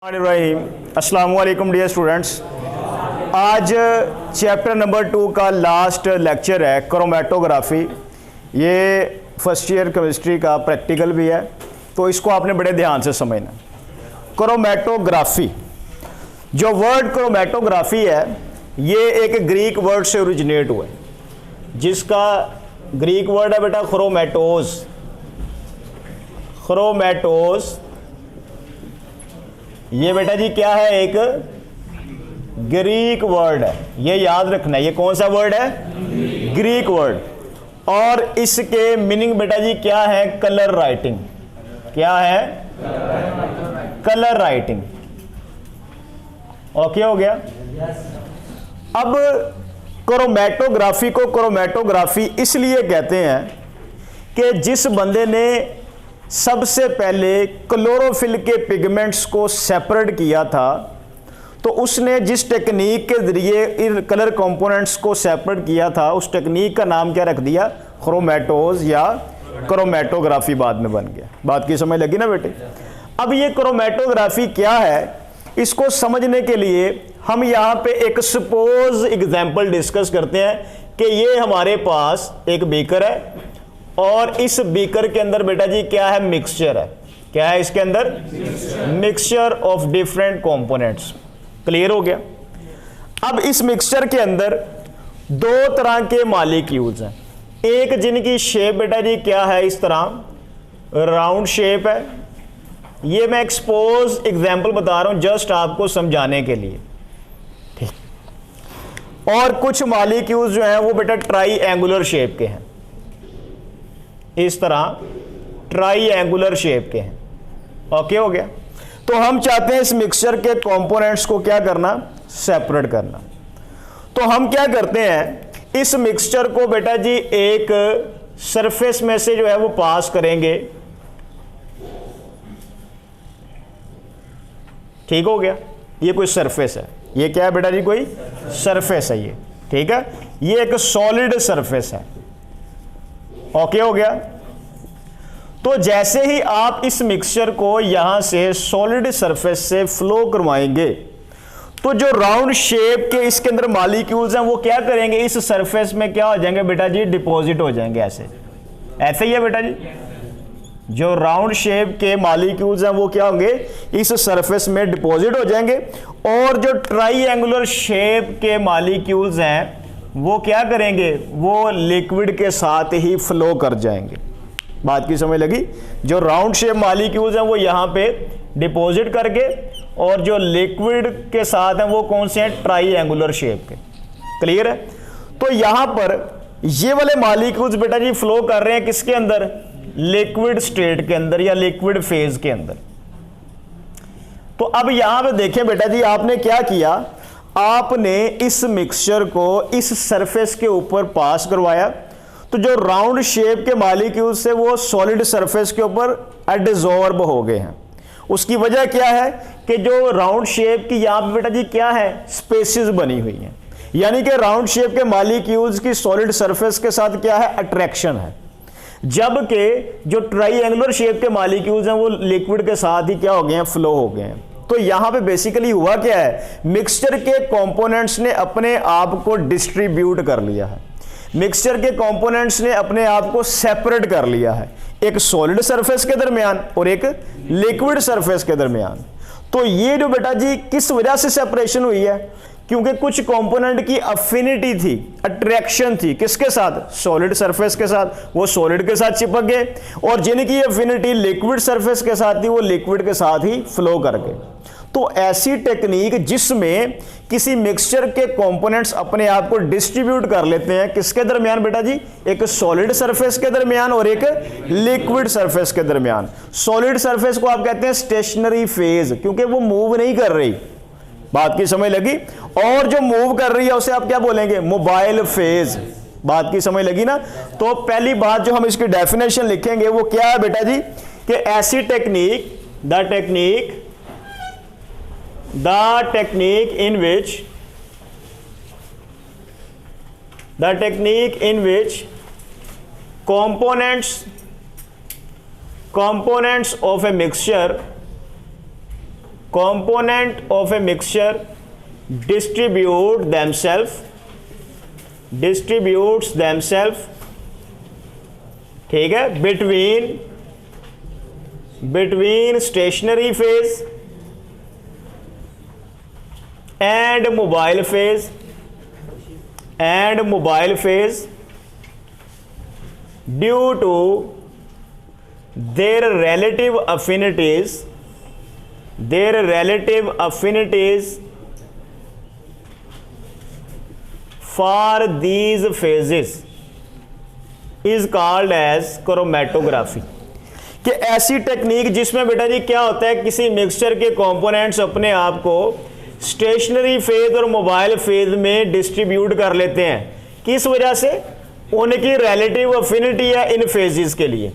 अस्सलाम वालेकुम dear students. आज चैप्टर नंबर 2 का लास्ट लेक्चर है क्रोमेटोग्राफी। ये फर्स्ट ईयर केमिस्ट्री का प्रैक्टिकल भी है, तो इसको आपने बड़े ध्यान से समझना। क्रोमेटोग्राफी, जो वर्ड क्रोमेटोग्राफी है ये एक ग्रीक वर्ड से ओरिजिनेट हुआ है, जिसका ग्रीक वर्ड है बेटा क्रोमेटोज। क्रोमेटोज ये बेटा जी क्या है, एक ग्रीक वर्ड है, ये याद रखना है। ये कौन सा वर्ड है? Greek word. और इसके मीनिंग बेटा जी क्या है? Colour writing. क्या है? Colour writing. ओके हो गया। अब क्रोमेटोग्राफी को क्रोमेटोग्राफी इसलिए कहते हैं कि जिस बंदे ने सबसे पहले क्लोरोफिल के पिगमेंट्स को सेपरेट किया था, तो उसने जिस टेक्निक के जरिए इन कलर कंपोनेंट्स को सेपरेट किया था, उस टेक्निक का नाम क्या रख दिया? क्रोमेटोज या क्रोमेटोग्राफी बाद में बन गया। बात की समझ लगी ना बेटे? अब ये क्रोमेटोग्राफी क्या है, इसको समझने के लिए हम यहाँ पे एक सपोज एग्जाम्पल डिस्कस करते हैं कि ये हमारे पास एक बीकर है और इस बीकर के अंदर बेटा जी क्या है? मिक्सचर है। क्या है इसके अंदर? Mixture of different components. Clear हो गया? अब इस मिक्सचर के अंदर दो तरह के मॉलिक्यूल्स हैं। एक जिनकी शेप बेटा जी क्या है? इस तरह राउंड शेप है। ये मैं एक्सपोज एग्जांपल बता रहा हूं जस्ट आपको समझाने के लिए, ठीक। और कुछ मॉलिक्यूल्स जो हैं वो बेटा ट्राई एंगुलर शेप के हैं, इस तरह ट्राई एंगुलर शेप के हैं। ओके हो गया। तो हम चाहते हैं इस मिक्सचर के कंपोनेंट्स को क्या करना? सेपरेट करना। तो हम क्या करते हैं, इस मिक्सचर को बेटा जी एक सरफेस में से जो है वो पास करेंगे। ठीक हो गया। ये कोई सरफेस है, ये क्या है बेटा जी? कोई सरफेस है ये, ठीक है। ये एक सॉलिड सरफेस है। ओके हो गया। तो जैसे ही आप इस मिक्सचर को यहां से सॉलिड सरफेस से फ्लो करवाएंगे, तो जो राउंड शेप के इसके अंदर मॉलिक्यूल्स हैं वो क्या करेंगे? इस सरफेस में क्या हो जाएंगे बेटा जी? डिपॉजिट हो जाएंगे। ऐसे ऐसे ही है बेटा जी। जो राउंड शेप के मॉलिक्यूल्स हैं वो क्या होंगे? इस सरफेस में डिपॉजिट हो जाएंगे। और जो ट्राई एंगुलर शेप के मॉलिक्यूल्स हैं वो क्या करेंगे? वो लिक्विड के साथ ही फ्लो कर जाएंगे। बात की समझ लगी? जो राउंड शेप मॉलिक्यूल्स हैं वो यहाँ पे डिपॉजिट करके, और जो लिक्विड के साथ हैं वो कौन से हैं? ट्राई एंगुलर शेप के। क्लियर है? तो यहाँ पर ये वाले मॉलिक्यूल्स बेटा जी फ्लो कर रहे हैं किसके अंदर? लिक्विड स्टेट के अंदर या लिक्विड फेज के अंदर। तो अब यहां पे देखें बेटा जी, आपने क्या किया? आपने इस मिक्सचर को इस सरफेस के ऊपर पास करवाया, तो जो राउंड शेप के मॉलिक्यूल्स से वो सॉलिड सरफेस के ऊपर एडजॉर्ब हो गए हैं। उसकी वजह क्या है कि जो राउंड शेप की यहां पे बेटा जी क्या है? स्पेसेस बनी हुई हैं, यानी कि राउंड शेप के मॉलिक्यूल्स की सॉलिड सरफेस के साथ क्या है? अट्रैक्शन है। जबकि जो ट्राईएंगुलर शेप के मॉलिक्यूल्स हैं वो लिक्विड के साथ ही क्या हो गए हैं? फ्लो हो गए हैं। तो यहां पे बेसिकली हुआ क्या है? मिक्सचर के कंपोनेंट्स ने अपने आप को डिस्ट्रीब्यूट कर लिया है। मिक्सचर के कंपोनेंट्स ने अपने आप को सेपरेट कर लिया है, एक सॉलिड सरफेस के दरमियान और एक लिक्विड सरफेस के दरमियान। तो ये जो बेटा जी किस वजह से सेपरेशन हुई है? क्योंकि कुछ कंपोनेंट की अफिनिटी थी, अट्रैक्शन थी, किसके साथ? सॉलिड सरफेस के साथ। वो सॉलिड के साथ चिपक गए, और जिनकी अफिनिटी लिक्विड सरफेस के साथ थी वो लिक्विड के साथ ही फ्लो कर गए। तो ऐसी टेक्निक जिसमें किसी मिक्सचर के कंपोनेंट्स अपने आप को डिस्ट्रीब्यूट कर लेते हैं, किसके दरमियान बेटा जी? एक सॉलिड सरफेस के दरमियान और एक लिक्विड सरफेस के दरमियान। सॉलिड सरफेस को आप कहते हैं स्टेशनरी फेज, क्योंकि वो मूव नहीं कर रही। बात की समझ लगी? और जो मूव कर रही है उसे आप क्या बोलेंगे? Mobile phase. बात की समझ लगी ना? तो पहली बात जो हम इसकी डेफिनेशन लिखेंगे वो क्या है बेटा जी? कि ऐसी technique, the technique in which components of a mixture component of a mixture distributes themselves, ठीक है, between stationary phase and mobile phase due to their relative affinities for these phases is called as chromatography। कि ऐसी technique जिसमें बेटा जी क्या होता है, किसी मिक्सचर के कंपोनेंट्स अपने आप को स्टेशनरी फेज और मोबाइल फेज में डिस्ट्रीब्यूट कर लेते हैं। किस वजह से? उनकी रिलेटिव अफिनिटी है इन फेजेस के लिए।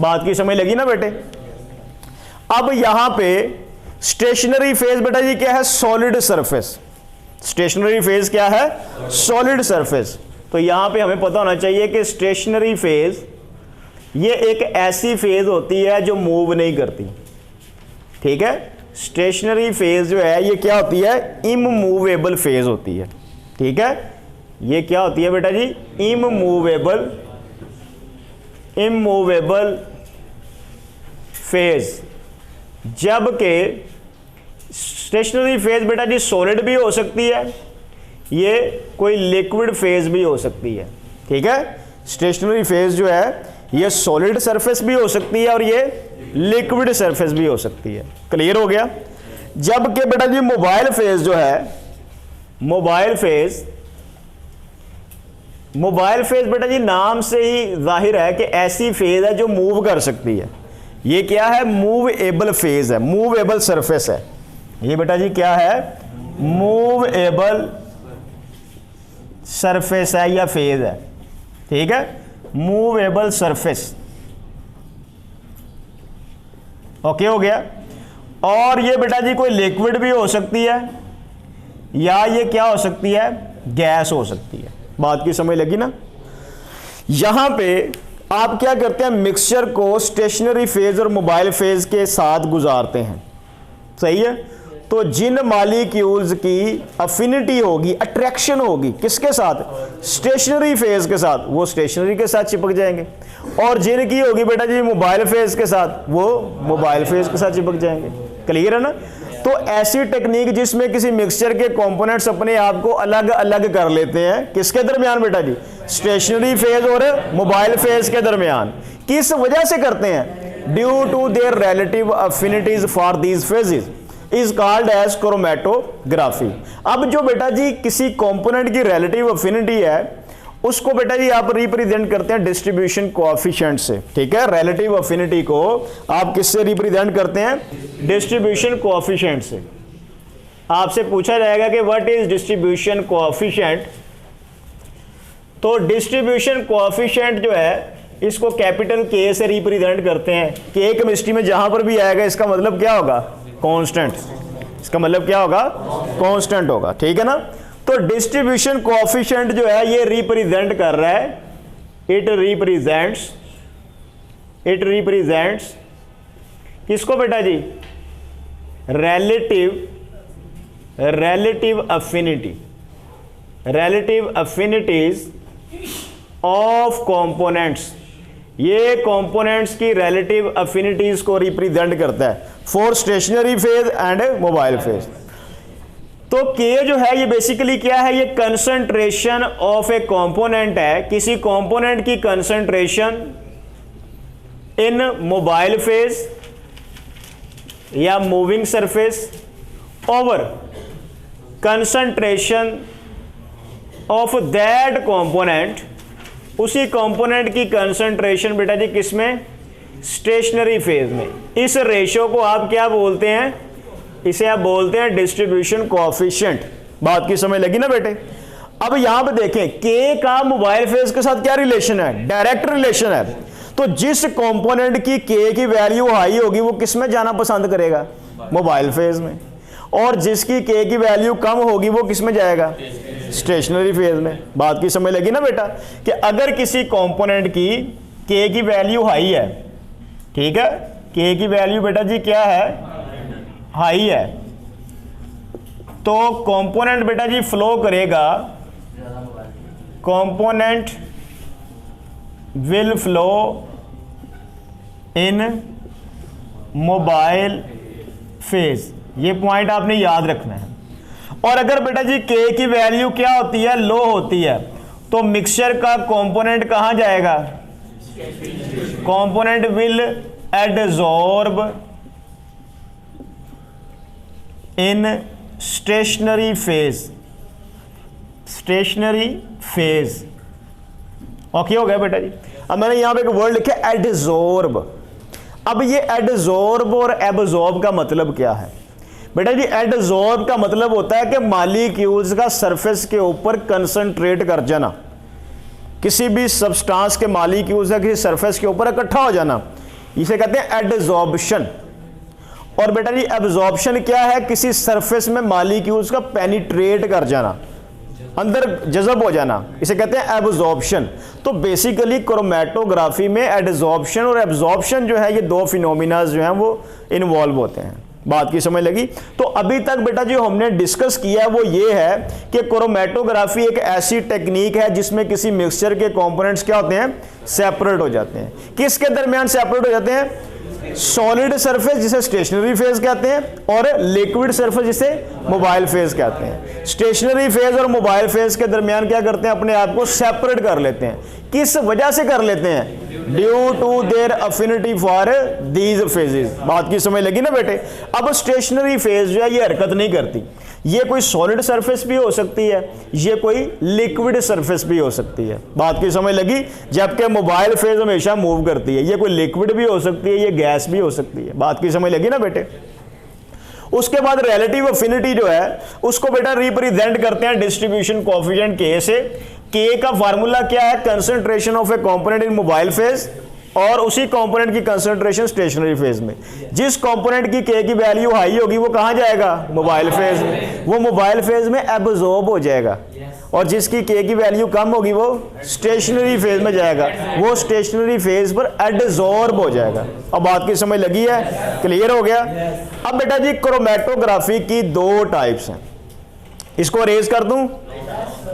बात की समझ लगी ना बेटे? अब यहां पे स्टेशनरी फेज बेटा जी क्या है? Solid surface. स्टेशनरी फेज क्या है? Solid surface. तो यहां पे हमें पता होना चाहिए कि स्टेशनरी फेज ये एक ऐसी फेज होती है जो मूव नहीं करती, ठीक है। स्टेशनरी फेज जो है ये क्या होती है? इममूवेबल फेज होती है, ठीक है। ये क्या होती है बेटा जी? इममूवेबल फेज। जबकि स्टेशनरी फेज बेटा जी सॉलिड भी हो सकती है, ये कोई लिक्विड फेज भी हो सकती है, ठीक है। स्टेशनरी फेज जो है ये सॉलिड सरफेस भी हो सकती है और ये लिक्विड सरफेस भी हो सकती है। क्लियर हो गया? जबकि बेटा जी मोबाइल फेज जो है, मोबाइल फेज बेटा जी नाम से ही जाहिर है कि ऐसी फेज है जो मूव कर सकती है। ये क्या है? मूवेबल फेज है, मूवेबल सरफेस है। ये बेटा जी क्या है? मूवेबल सरफेस है या फेज है, ठीक है। मूवेबल सरफेस, ओके हो गया। और ये बेटा जी कोई लिक्विड भी हो सकती है या ये क्या हो सकती है? गैस हो सकती है। बात की समझ लगी ना? यहां पे आप क्या करते हैं? मिक्सचर को स्टेशनरी फेज और मोबाइल फेज के साथ गुजारते हैं, सही है। तो जिन मॉलिक्यूल्स की अफिनिटी होगी, अट्रैक्शन होगी किसके साथ? स्टेशनरी फेज के साथ, वो स्टेशनरी के साथ चिपक जाएंगे। और जिनकी होगी बेटा जी मोबाइल फेज के साथ, वो मोबाइल फेज के साथ चिपक जाएंगे। क्लियर है ना? तो ऐसी टेक्निक जिसमें किसी मिक्सचर के कंपोनेंट्स अपने आप को अलग अलग कर लेते हैं, किसके दरमियान बेटा जी? स्टेशनरी फेज और मोबाइल फेज के दरमियान। किस वजह से करते हैं? Due to their relative affinities for these phases is called as chromatography. अब जो बेटा जी किसी कंपोनेंट की रिलेटिव अफिनिटी है उसको बेटा जी आप रिप्रेजेंट करते हैं डिस्ट्रीब्यूशन कोएफिशिएंट से, ठीक है। रिलेटिव अफिनिटी को आप किससे रिप्रेजेंट करते हैं? डिस्ट्रीब्यूशन कोएफिशिएंट से। आपसे पूछा जाएगा कि व्हाट इज डिस्ट्रीब्यूशन कोएफिशिएंट, तो डिस्ट्रीब्यूशन कोएफिशिएंट जो है इसको कैपिटल के से रिप्रेजेंट करते हैं। के केमिस्ट्री में जहां पर भी आएगा इसका मतलब क्या होगा? कांस्टेंट। इसका मतलब क्या होगा? कांस्टेंट होगा, ठीक है ना। तो डिस्ट्रीब्यूशन कोएफिशिएंट जो है ये रिप्रेजेंट कर रहा है, इट रिप्रेजेंट्स किसको बेटा जी? Relative affinities of components. ये कंपोनेंट्स की रिलेटिव अफिनिटीज को रिप्रेजेंट करता है for stationary phase and mobile phase. तो के जो है ये बेसिकली क्या है? ये कंसंट्रेशन ऑफ ए कंपोनेंट है, किसी कंपोनेंट की कंसंट्रेशन इन मोबाइल फेज या moving surface over concentration of that component, उसी कंपोनेंट की कंसंट्रेशन बेटा जी किसमें? स्टेशनरी फेज में। इस रेशो को आप क्या बोलते हैं? इसे आप बोलते हैं डिस्ट्रीब्यूशन कोएफिशिएंट। बात की समझ लगी ना बेटे? अब यहां पे देखें के का मोबाइल फेज के साथ क्या रिलेशन है? डायरेक्ट रिलेशन है। तो जिस कंपोनेंट की के की वैल्यू हाई होगी वो किस में जाना पसंद करेगा? मोबाइल फेज में। और जिसकी के की वैल्यू कम होगी वो किस में जाएगा? स्टेशनरी फेज में। बात की समझ लगी ना बेटा? कि अगर किसी कंपोनेंट की के की वैल्यू हाई है, ठीक है, के की वैल्यू बेटा जी क्या है? हाई है तो कंपोनेंट बेटा जी फ्लो करेगा, component will flow in mobile phase. ये पॉइंट आपने याद रखना है। और अगर बेटा जी के की वैल्यू क्या होती है, लो होती है, तो मिक्सचर का कंपोनेंट कहां जाएगा, component will adsorb in stationary phase, stationary phase. Okay हो गया बेटा जी। अब मैंने यहां पे एक वर्ड लिखा एडजॉर्ब। अब ये एडजॉर्ब और एब्जॉर्ब का मतलब क्या है बेटा जी? एडजॉर्ब का मतलब होता है कि मॉलिक्यूल्स का सरफेस के ऊपर कंसंट्रेट कर जाना, किसी भी सब्सटेंस के मॉलिक्यूल्स का किसी सरफेस के ऊपर इकट्ठा हो जाना, इसे कहते हैं एडजॉर्प्शन। और बेटा जी एब्जॉर्प्शन क्या है? किसी सरफेस में मॉलिक्यूल्स का पेनिट्रेट कर जाना, अंदर जज़ब हो जाना, इसे कहते हैं एब्जॉर्प्शन। तो बेसिकली क्रोमैटोग्राफी में एडजॉर्प्शन और एब्जॉर्प्शन जो है, ये दो फिनोमिना जो हैं वो इन्वॉल्व होते हैं। बात की समझ लगी? तो अभी तक बेटा जो हमने डिस्कस किया वो ये है कि क्रोमैटोग्राफी एक ऐसी टेक्निक है जिसमें किसी मिक्सचर के कंपोनेंट्स क्या होते हैं, सेपरेट हो जाते हैं। किसके दरमियान सेपरेट हो जाते हैं? सॉलिड सरफेस जिसे स्टेशनरी फेज कहते हैं और लिक्विड सरफेस जिसे मोबाइल फेज कहते हैं। स्टेशनरी फेज और मोबाइल फेज के दरमियान क्या करते हैं, अपने आप को सेपरेट कर लेते हैं। किस वजह से कर लेते हैं? Due to their affinity for these phases. बात की समझ लगी ना बेटे? अब स्टेशनरी फेज जो है ये हरकत नहीं करती, ये कोई सॉलिड सरफेस भी हो सकती है, ये कोई लिक्विड सरफेस भी हो सकती है। बात की समझ लगी? जबकि मोबाइल फेज हमेशा मूव करती है, ये कोई लिक्विड भी हो सकती है, ये गैस भी हो सकती है। बात की समझ लगी ना बेटे? उसके बाद रिलेटिव अफिनिटी जो है उसको बेटा रिप्रेजेंट करते हैं डिस्ट्रीब्यूशन कोएफिशिएंट के से। के का फार्मूला क्या है? Concentration of A component in mobile phase और उसी कंपोनेंट की कंसंट्रेशन स्टेशनरी फेज में। जिस कंपोनेंट की के की वैल्यू हाई होगी वो कहां जाएगा? मोबाइल फेज में। वो मोबाइल फेज में एब्जॉर्ब हो जाएगा और जिसकी के की वैल्यू कम होगी वो स्टेशनरी फेज में जाएगा, वो स्टेशनरी फेज पर एडजॉर्ब हो जाएगा। अब बात की समझ लगी है? क्लियर हो गया? अब बेटा जी क्रोमैटोग्राफी की दो टाइप्स हैं, इसको रेज कर दूं।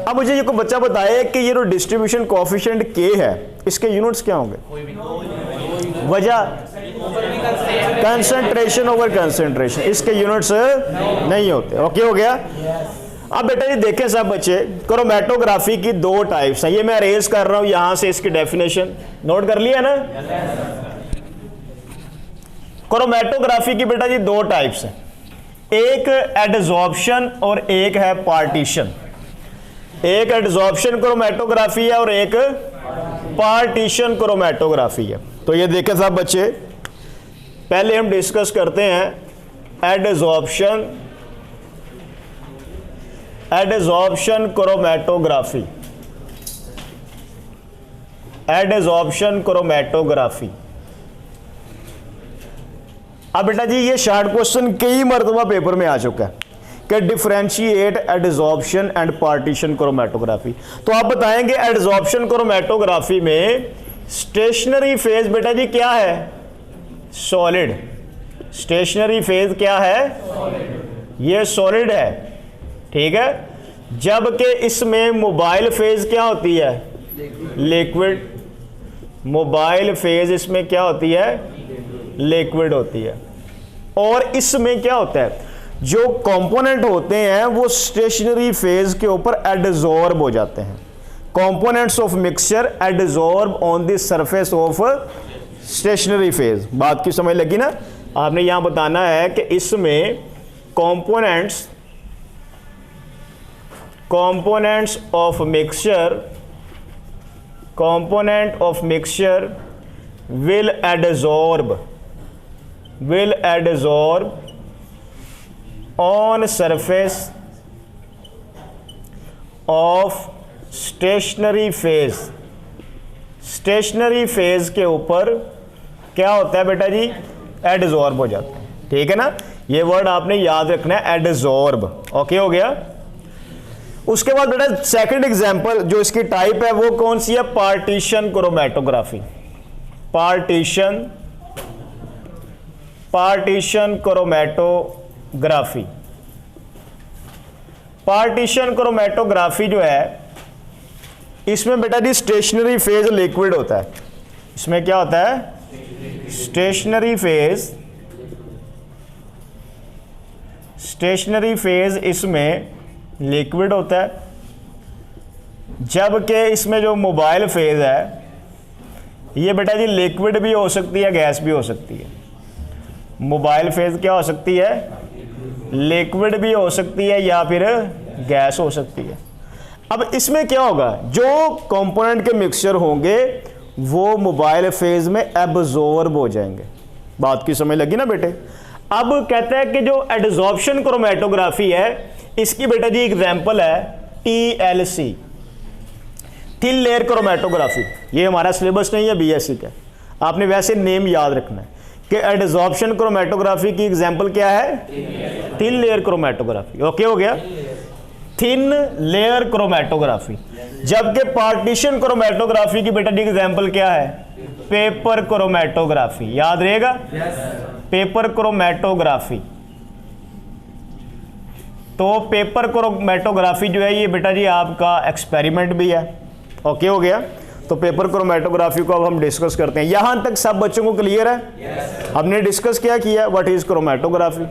अब मुझे ये कोई बच्चा बताए कि ये जो डिस्ट्रीब्यूशन कोएफिशिएंट के है इसके यूनिट्स क्या होंगे? वजह कंसंट्रेशन ओवर कंसंट्रेशन, इसके यूनिट्स नहीं होते। ओके हो गया? अब बेटा ये देखें सब बच्चे, क्रोमैटोग्राफी की दो टाइप्स हैं। ये मैं रेज कर रहा हूं यहां से, इसकी डेफिनेशन नोट कर लिया ना? क्रोमैटोग्राफी की बेटा जी दो टाइप्स हैं, एक एडजॉर्प्शन और एक है पार्टीशन। एक एडजॉर्प्शन क्रोमैटोग्राफी है और एक पार्टीशन क्रोमैटोग्राफी है। तो ये देखें सब बच्चे, पहले हम डिस्कस करते हैं adsorption, adsorption chromatography, adsorption chromatography. अब बेटा जी ये शॉर्ट क्वेश्चन कई मरतबा पेपर में आ चुका है कि differentiate adsorption and partition chromatography. तो आप बताएंगे एडजॉर्प्शन क्रोमैटोग्राफी में स्टेशनरी फेज बेटा जी क्या है? सॉलिड। स्टेशनरी फेज क्या है? ये सॉलिड है, ठीक है। जबकि इसमें मोबाइल फेज क्या होती है? लिक्विड। मोबाइल फेज इसमें क्या होती है? लिक्विड होती है। और इसमें क्या होता है, जो कंपोनेंट होते हैं वो स्टेशनरी फेज के ऊपर एडजॉर्ब हो जाते हैं। Components of mixture adsorb on the surface of stationary phase. बात की समझ लगी ना? आपने यहां बताना है कि इसमें components of mixture, component of mixture will adsorb on surface of stationary phase। Stationary phase के ऊपर क्या होता है बेटा जी? एडजॉर्ब हो जाता है, ठीक है ना? ये वर्ड आपने याद रखना है, एडजॉर्ब। ओके हो गया? उसके बाद बेटा सेकंड एग्जांपल जो इसकी टाइप है वो कौन सी है? Partition chromatography. Partition chromatography. Chromatography. Partition chromatography जो है इसमें बेटा जी स्टेशनरी फेज लिक्विड होता है। इसमें क्या होता है? स्टेशनरी फेज इसमें लिक्विड होता है, जबकि इसमें जो मोबाइल फेज है ये बेटा जी लिक्विड भी हो सकती है, गैस भी हो सकती है। मोबाइल फेज क्या हो सकती है? लिक्विड भी हो सकती है या फिर गैस हो सकती है। अब इसमें क्या होगा, जो कंपोनेंट के मिक्सचर होंगे वो मोबाइल फेज में एब्जॉर्ब हो जाएंगे। बात की समझ लगी ना बेटे? अब कहते हैं कि जो एडजॉर्प्शन क्रोमैटोग्राफी है इसकी बेटा जी एग्जांपल है TLC, थिन लेयर क्रोमैटोग्राफी। ये हमारा सिलेबस नहीं है बीएससी का, आपने वैसे नेम याद रखना है कि एडजॉर्प्शन क्रोमैटोग्राफी की एग्जांपल क्या है? Thin layer chromatography. ओके हो गया? Thin layer chromatography. जबकि पार्टीशन क्रोमैटोग्राफी की बेटा जी एग्जांपल क्या है? Paper chromatography. याद रहेगा? Paper chromatography. तो पेपर क्रोमैटोग्राफी जो है ये बेटा जी आपका एक्सपेरिमेंट भी है। ओके हो गया? तो पेपर क्रोमैटोग्राफी को अब हम डिस्कस करते हैं। यहां तक सब बच्चों को क्लियर है? हमने डिस्कस क्या किया? What is chromatography?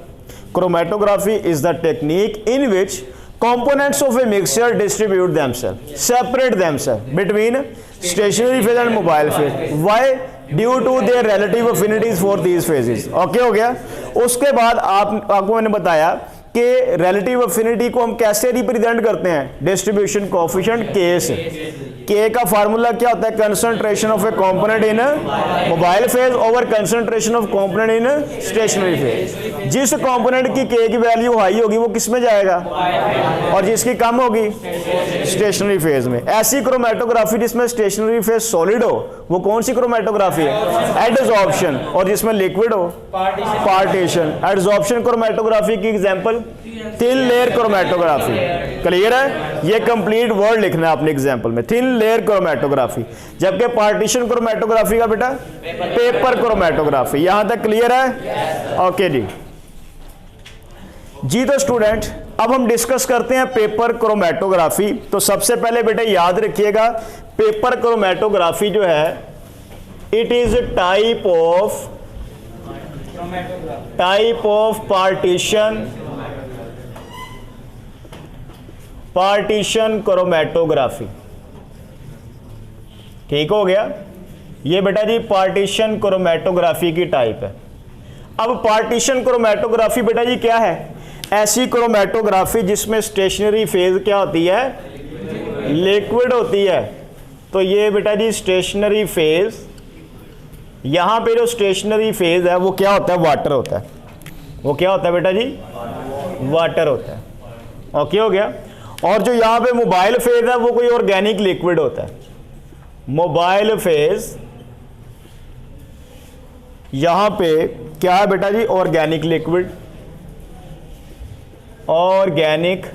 Chromatography is the technique in which components of a mixture distribute themselves, separate themselves between stationary phase and mobile phase. Why? Due to their relative affinities for these phases. Okay हो गया? उसके बाद आपको मैंने बताया कि relative affinity को हम कैसे रिप्रेजेंट करते हैं? डिस्ट्रीब्यूशन कोएफिशिएंट K से। K का फार्मूला क्या होता है? Concentration of A component in mobile phase over concentration of component in stationary phase. जिस कंपोनेंट की K की वैल्यू हाई होगी वो किस में जाएगा? और जिसकी कम होगी स्टेशनरी फेज में। ऐसी क्रोमैटोग्राफी जिसमें स्टेशनरी फेज सॉलिड हो वो कौन सी क्रोमैटोग्राफी है? एडजॉर्प्शन। और जिसमें लिक्विड हो पार्टीशन। एडजॉर्प्शन क्रोमैटोग्राफी की example thin layer chromatography. Clear है? ये कंप्लीट वर्ड लिखना है आपने एग्जांपल में, थिन लेयर क्रोमैटोग्राफी। जबकि पार्टीशन क्रोमैटोग्राफी का बेटा पेपर क्रोमैटोग्राफी। यहां तक क्लियर है? ओके जी तो स्टूडेंट अब हम डिस्कस करते हैं पेपर क्रोमैटोग्राफी। तो सबसे पहले बेटा याद रखिएगा पेपर क्रोमैटोग्राफी जो है it is type of partition chromatography. ठीक हो गया? ये बेटा जी पार्टीशन क्रोमैटोग्राफी की टाइप है। अब पार्टीशन क्रोमैटोग्राफी बेटा जी क्या है? ऐसी क्रोमैटोग्राफी जिसमें स्टेशनरी फेज क्या होती है? लिक्विड होती है। तो ये बेटा जी स्टेशनरी फेज, यहां पे जो स्टेशनरी फेज है वो क्या होता है? वाटर होता है। वो क्या होता है बेटा जी? वाटर होता है। ओके हो गया? और जो यहां पे मोबाइल फेज है वो कोई ऑर्गेनिक लिक्विड होता है। मोबाइल फेज यहां पे क्या है बेटा जी? Organic liquid. Organic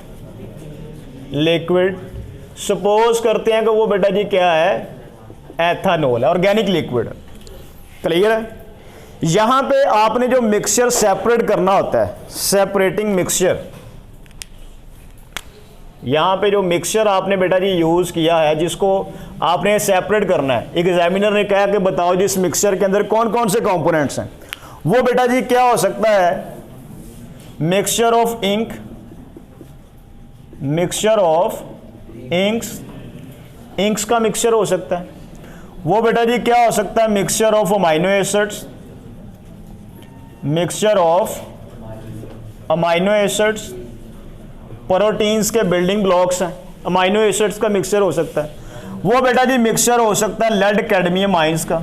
liquid suppose करते हैं कि वो बेटा जी क्या है? एथेनॉल है, ऑर्गेनिक लिक्विड। क्लियर है? यहां पे आपने जो मिक्सचर सेपरेट करना होता है, सेपरेटिंग मिक्सचर, यहां पे जो मिक्सचर आपने बेटा जी यूज किया है जिसको आपने सेपरेट करना है, एग्जामिनर ने कहा कि बताओ जिस मिक्सचर के अंदर कौन कौन से कंपोनेंट्स हैं, वो बेटा जी क्या हो सकता है? Mixture of ink, mixture of inks का मिक्सचर हो सकता है। वो बेटा जी क्या हो सकता है? Mixture of amino acids, mixture of amino acids, proteins के बिल्डिंग ब्लॉक्स हैं, अमाइनो एसिड्स का मिक्सचर हो सकता है। वो बेटा जी मिक्सचर हो सकता है लेड कैडमियम आयंस का,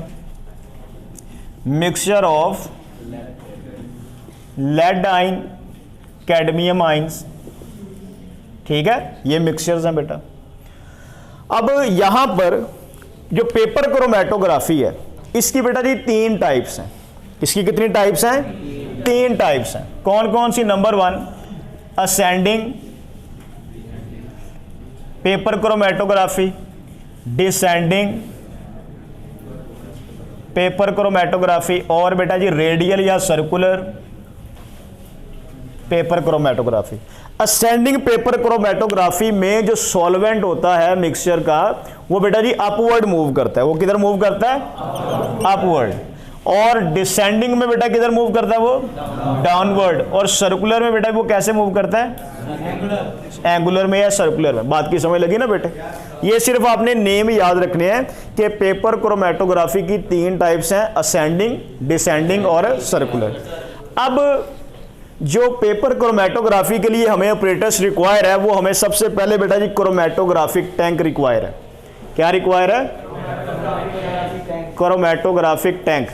mixture of lead ion cadmium ions. ठीक है? ये मिक्सचर्स हैं बेटा। अब यहां पर जो पेपर क्रोमैटोग्राफी है इसकी बेटा जी 3 टाइप्स हैं। इसकी कितनी टाइप्स हैं? 3 टाइप्स हैं। कौन कौन सी? Number 1 ascending paper chromatography, descending paper chromatography, और बेटा जी रेडियल या circular paper chromatography. Ascending paper chromatography में जो सॉल्वेंट होता है मिक्सचर का वो बेटा जी अपवर्ड मूव करता है। वो किधर मूव करता है? अपवर्ड। और डिसेंडिंग में बेटा किधर मूव करता है? वो डाउनवर्ड। और सर्कुलर में बेटा वो कैसे मूव करता है? एंगुलर में या सर्कुलर में। बात की समझ लगी ना बेटे? ये सिर्फ आपने नेम याद रखने हैं कि पेपर क्रोमेटोग्राफी की 3 टाइप्स हैं, असेंडिंग, डिसेंडिंग और सर्कुलर। अब जो पेपर क्रोमेटोग्राफी के लिए हमें ऑपरेटर्स रिक्वायर है वो हमें सबसे पहले बेटा जी क्रोमेटोग्राफिक टैंक रिक्वायर है। क्या रिक्वायर है? Chromatographic tank.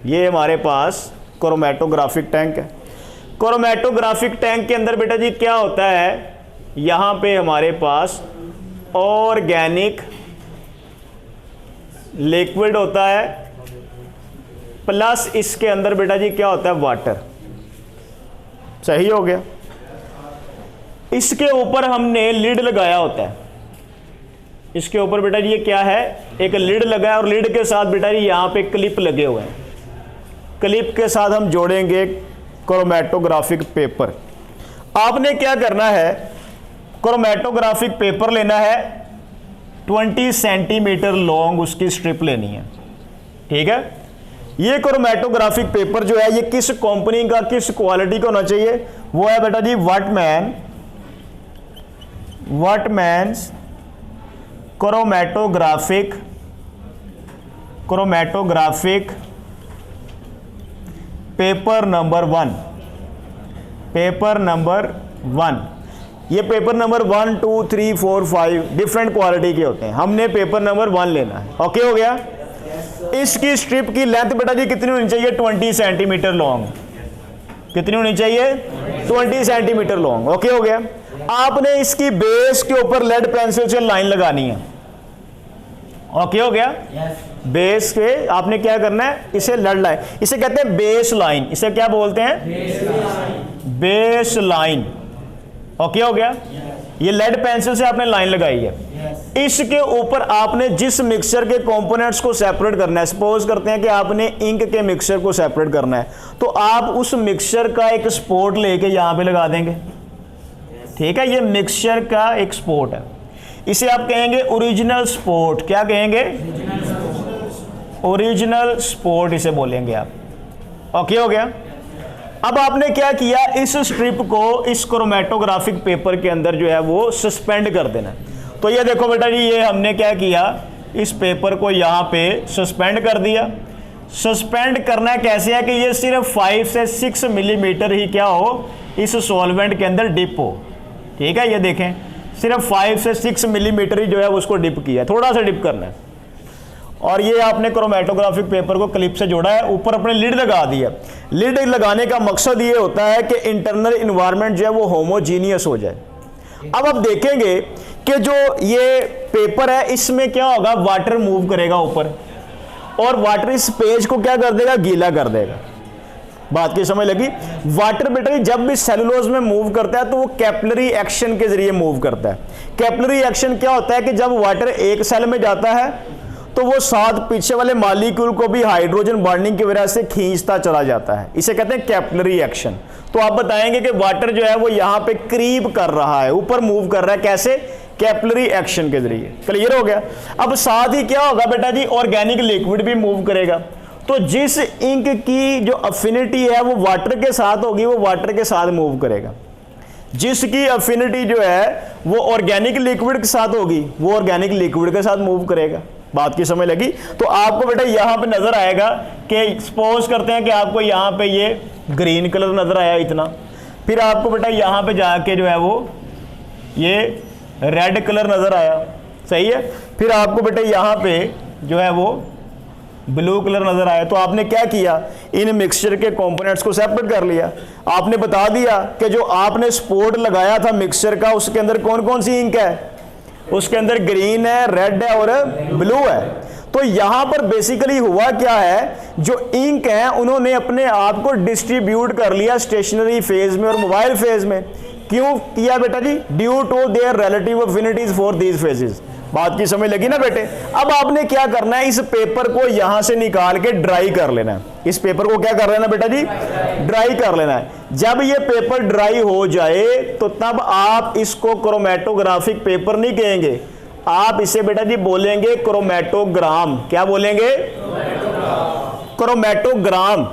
ये हमारे पास क्रोमेटोग्राफिक टैंक है। क्रोमेटोग्राफिक टैंक के अंदर बेटा जी क्या होता है? यहां पे हमारे पास ऑर्गेनिक लिक्विड होता है, प्लस इसके अंदर बेटा जी क्या होता है? वाटर। सही हो गया। इसके ऊपर हमने लिड लगाया होता है। इसके ऊपर बेटा जी ये क्या है? एक लिड लगा है और लिड के साथ बेटा जी यहां पे क्लिप लगे हुए हैं। क्लिप के साथ हम जोड़ेंगे क्रोमेटोग्राफिक पेपर। आपने क्या करना है? क्रोमेटोग्राफिक पेपर लेना है, 20 सेंटीमीटर लॉन्ग उसकी स्ट्रिप लेनी है। ठीक है। ये क्रोमेटोग्राफिक पेपर जो है ये किस कंपनी का, किस क्वालिटी का होना चाहिए? वो है बेटा जी Whatman's chromatographic paper number 1। Paper number 1। ये पेपर नंबर 1, 2, 3, 4, 5 डिफरेंट क्वालिटी के होते हैं। हमने पेपर नंबर 1 लेना है। ओके हो गया। इसकी स्ट्रिप की लेंथ बेटा जी कितनी होनी चाहिए? 20 सेंटीमीटर लॉन्ग। कितनी होनी चाहिए? 20 सेंटीमीटर लॉन्ग। ओके हो गया। आपने इसकी बेस के ऊपर लेड पेंसिल से लाइन लगानी है। ओके हो गया। बेस के आपने क्या करना है? इसे लेड लाइन, इसे कहते हैं बेस लाइन। इसे क्या बोलते हैं? Base line. ओके हो गया। ये लेड पेंसिल से आपने लाइन लगाई है। इसके ऊपर आपने जिस मिक्सचर के कंपोनेंट्स को सेपरेट करना है, सपोज करते हैं कि आपने इंक के मिक्सचर को सेपरेट करना है, तो आप उस मिक्सचर का एक स्पॉट लेके यहां पे लगा देंगे। ठीक है। ये मिक्सचर का एक स्पॉट है। इसे आप कहेंगे ओरिजिनल स्पॉट। क्या कहेंगे? ओरिजिनल स्पॉट इसे बोलेंगे आप। ओके हो गया। अब आपने क्या किया? इस स्ट्रिप को इस क्रोमेटोग्राफिक पेपर के अंदर जो है वो सस्पेंड कर देना। तो ये देखो बेटा जी, ये हमने क्या किया? इस पेपर को यहाँ पे सस्पेंड कर दिया। सस्पेंड करना कैसे है कि ये सिर्फ 5 से 6 मिलीमीटर ही क्या हो, इस सॉल्वेंट के अंदर डिप हो। ठीक है। ये देखें, सिर्फ 5 से 6 मिलीमीटर ही जो है उसको डिप किया, थोड़ा सा डिप करना है। और ये आपने क्रोमेटोग्राफिक पेपर को क्लिप से जोड़ा है, ऊपर अपने लिड लगा दिया। लिड लगाने का मकसद ये होता है कि इंटरनल इन्वायरमेंट जो है वो होमोजीनियस हो जाए। अब आप देखेंगे कि जो ये पेपर है इसमें क्या होगा? वाटर मूव करेगा ऊपर, और वाटर इस पेज को क्या कर देगा? गीला कर देगा। बात की समझ लगी? वाटर बेटा जब भी सेलुलोज में मूव करता है तो वो कैपिलरी एक्शन के जरिए मूव करता है। कैपिलरी एक्शन क्या होता है कि जब वाटर एक सेल में जाता है तो वो साथ पीछे वाले मॉलिक्यूल को भी हाइड्रोजन बॉन्डिंग की वजह से खींचता चला जाता है। इसे कहते हैं कैपिलरी एक्शन। तो आप बताएंगे कि वाटर जो है वो यहाँ पे क्रीप कर रहा है, ऊपर मूव कर रहा है। कैसे? कैपिलरी एक्शन के जरिए। क्लियर हो गया। अब साथ ही क्या होगा बेटा जी? ऑर्गेनिक लिक्विड भी मूव करेगा। तो जिस इंक की जो अफिनिटी है वो वाटर के साथ होगी, वो वाटर के साथ मूव करेगा। जिसकी अफिनिटी जो है वो ऑर्गेनिक लिक्विड के साथ होगी, वो ऑर्गेनिक लिक्विड के साथ मूव करेगा। बात की समझ लगी? तो आपको बेटा यहां पे नजर आएगा कि सपोज करते हैं कि आपको यहां पे ये ग्रीन कलर नजर आया इतना, फिर आपको बेटा यहां पे जाके जो है वो ये रेड कलर नजर आया। सही है। फिर आपको बेटा यहां पे जो है वो ब्लू कलर नजर आया। तो आपने क्या किया? इन मिक्सचर के कंपोनेंट्स को सेपरेट कर लिया। आपने बता दिया कि जो आपने स्पॉट लगाया था मिक्सचर का उसके अंदर कौन कौन सी इंक है? उसके अंदर ग्रीन है, रेड है और ब्लू है। तो यहां पर बेसिकली हुआ क्या है? जो इंक है उन्होंने अपने आप को डिस्ट्रीब्यूट कर लिया स्टेशनरी फेज में और मोबाइल फेज में। क्यों किया बेटा जी? Due to their relative affinities for these phases. बात की समझ लगी ना बेटे। अब आपने क्या करना है, इस पेपर को यहां से निकाल के ड्राई कर लेना है। इस पेपर को क्या कर लेना बेटा जी, ड्राई कर लेना है। जब ये पेपर ड्राई हो जाए तो तब आप इसको क्रोमेटोग्राफिक पेपर नहीं कहेंगे, आप इसे बेटा जी बोलेंगे क्रोमेटोग्राम। क्या बोलेंगे, क्रोमेटोग्राम।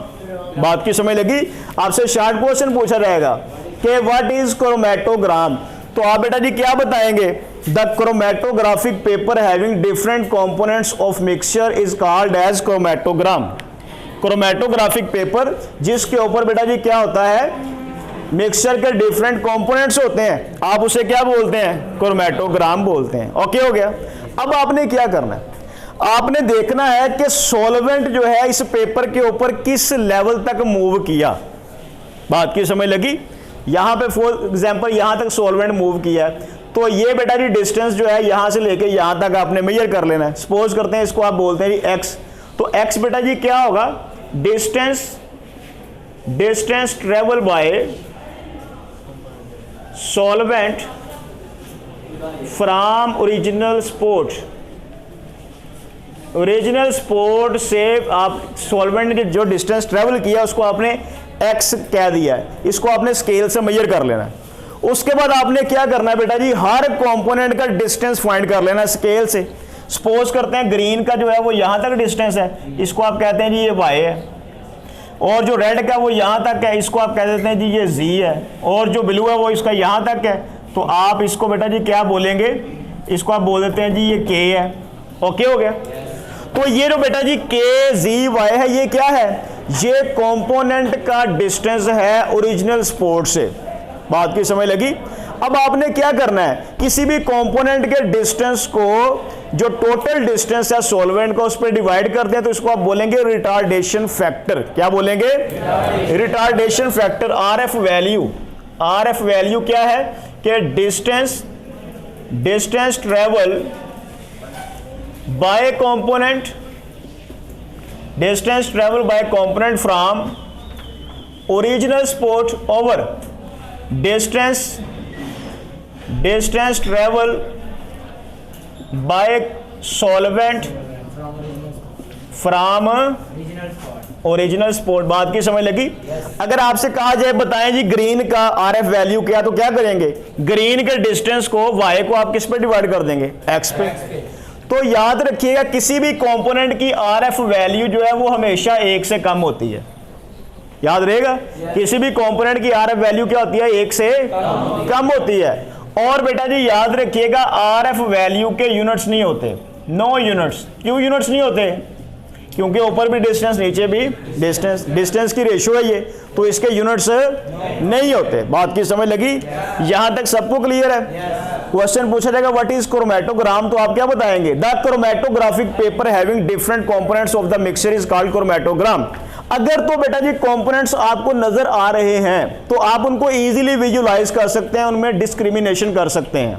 बात की समझ लगी। आपसे शार्ट क्वेश्चन पूछा जाएगा कि व्हाट इज क्रोमेटोग्राम, तो आप बेटा जी क्या बताएंगे, the chromatographic paper having different components of mixture is called as chromatogram. Chromatographic paper जिसके ऊपर बेटा जी क्या होता है, मिक्सचर के डिफरेंट कंपोनेंट्स होते हैं, आप उसे क्या बोलते हैं, क्रोमेटोग्राम बोलते हैं। ओके हो गया। अब आपने क्या करना है, आपने देखना है कि सॉल्वेंट जो है इस पेपर के ऊपर किस लेवल तक मूव किया। बात की समझ लगी। यहां पे फॉर एग्जांपल यहां तक सॉल्वेंट मूव किया है, तो ये बेटा जी डिस्टेंस जो है यहां से लेके यहां तक आपने मेजर कर लेना है। सपोज करते हैं इसको आप बोलते हैं जी एक्स, तो एक्स बेटा जी क्या होगा, distance travel bye solvent from original spot से आप सॉल्वेंट ने जो डिस्टेंस ट्रेवल किया उसको आपने एक्स कह दिया है, इसको आपने स्केल से मेजर कर लेना है। उसके बाद आपने क्या करना है बेटा जी, हर कंपोनेंट का डिस्टेंस फाइंड कर लेना है स्केल से। सपोज करते हैं ग्रीन का जो है वो यहां तक डिस्टेंस है, इसको आप कहते हैं जी ये वाई है, और जो रेड का वो यहां तक है, इसको आप कह देते हैं जी ये जी है, और जो ब्लू है वो इसका यहां तक है, तो आप इसको बेटा जी क्या बोलेंगे, इसको आप बोल देते हैं जी ये के है। ओके हो गया। तो ये जो बेटा जी के जी वाई है, ये क्या है, ये कंपोनेंट का डिस्टेंस है ओरिजिनल स्पॉट से। बात की समझ लगी। अब आपने क्या करना है, किसी भी कंपोनेंट के डिस्टेंस को जो टोटल डिस्टेंस है सॉल्वेंट का उस पर डिवाइड करते हैं, तो इसको आप बोलेंगे रिटार्डेशन फैक्टर। क्या बोलेंगे, रिटार्डेशन फैक्टर। आरएफ वैल्यू क्या है कि distance travel bye component from original spot over distance travel bye solvent from original spot. बात की समझ लगी। अगर आपसे कहा जाए बताएं जी ग्रीन का आरएफ वैल्यू क्या, तो क्या करेंगे, ग्रीन के डिस्टेंस को वाई को आप किस पे डिवाइड कर देंगे, एक्स पे। तो याद रखिएगा किसी भी कंपोनेंट की आरएफ वैल्यू जो है वो हमेशा 1 से कम होती है। याद रहेगा, किसी भी कंपोनेंट की आरएफ वैल्यू क्या होती है, 1 से कम होती है। और बेटा जी याद रखिएगा आरएफ वैल्यू के यूनिट्स नहीं होते, नो यूनिट्स। क्यों यूनिट्स नहीं होते, क्योंकि ऊपर भी डिस्टेंस नीचे भी डिस्टेंस की रेशियो है ये, तो इसके यूनिट्स नहीं होते। बात की समझ लगी, यहां तक सबको क्लियर है। क्वेश्चन पूछा जाएगा व्हाट इज क्रोमेटोग्राम, तो आप क्या बताएंगे, the chromatographic paper having different components of the mixture is called chromatogram. अगर तो बेटा जी कंपोनेंट्स आपको नजर आ रहे हैं तो आप उनको इजीली विजुलाइज कर सकते हैं, उनमें डिस्क्रिमिनेशन कर सकते हैं।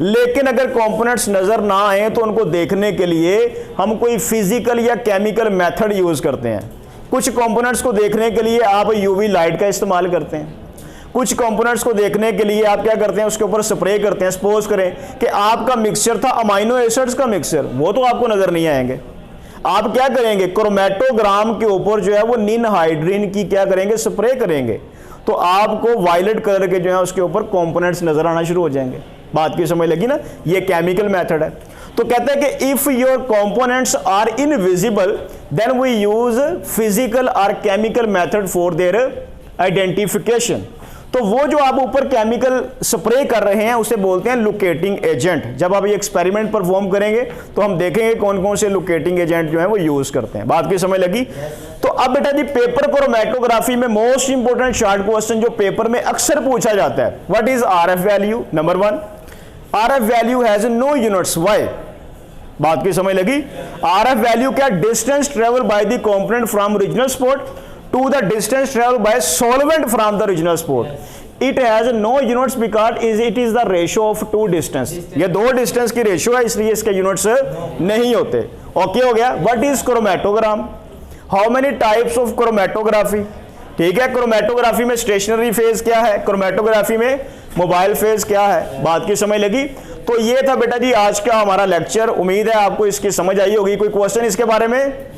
लेकिन अगर कंपोनेंट्स नजर ना आए तो उनको देखने के लिए हम कोई फिजिकल या केमिकल मेथड यूज करते हैं। कुछ कंपोनेंट्स को देखने के लिए आप यूवी लाइट का इस्तेमाल करते हैं, कुछ कंपोनेंट्स को देखने के लिए आप क्या करते हैं, उसके ऊपर स्प्रे करते हैं। सपोज करें कि आपका मिक्सचर था अमाइनो एसिड्स का मिक्सचर, वो तो आपको नजर नहीं आएंगे। आप क्या करेंगे, क्रोमेटोग्राम के ऊपर जो है वो निनहाइड्रीन की क्या करेंगे, स्प्रे करेंगे, तो आपको वायलेट कलर के जो है उसके ऊपर कंपोनेंट्स नजर आना शुरू हो जाएंगे। बात की समझ लगी ना, ये केमिकल मेथड है। तो कहते हैं कि if your components are invisible then we use physical और chemical method for their identification. तो वो जो आप ऊपर केमिकल स्प्रे कर रहे हैं उसे बोलते हैं लोकेटिंग एजेंट। जब आप ये एक्सपेरिमेंट परफॉर्म करेंगे तो हम देखेंगे कौन कौन से लोकेटिंग एजेंट जो है वो यूज करते हैं। बात की समझ लगी। तो अब बेटा जी पेपर क्रोमेटोग्राफी में मोस्ट इंपोर्टेंट शॉर्ट क्वेश्चन जो पेपर में अक्सर पूछा जाता है, what is RF value. Number 1, RF value has no units, why. बात की समझ लगी। आरएफ वैल्यू क्या, distance travel by the component from original spot to the distance traveled by solvent from the original spot. It has no units because it is the ratio of two distance. ये दो distance की ratio है, इसलिए इसके units नहीं होते। Okay हो गया। What is chromatogram, how many types of chromatography. ठीक है, क्रोमेटोग्राफी में स्टेशनरी फेज क्या है, क्रोमेटोग्राफी में मोबाइल फेज क्या है। बात की समझ लगी। तो ये था बेटा जी आज का हमारा लेक्चर। उम्मीद है आपको इसकी समझ आई होगी। कोई क्वेश्चन इसके बारे में?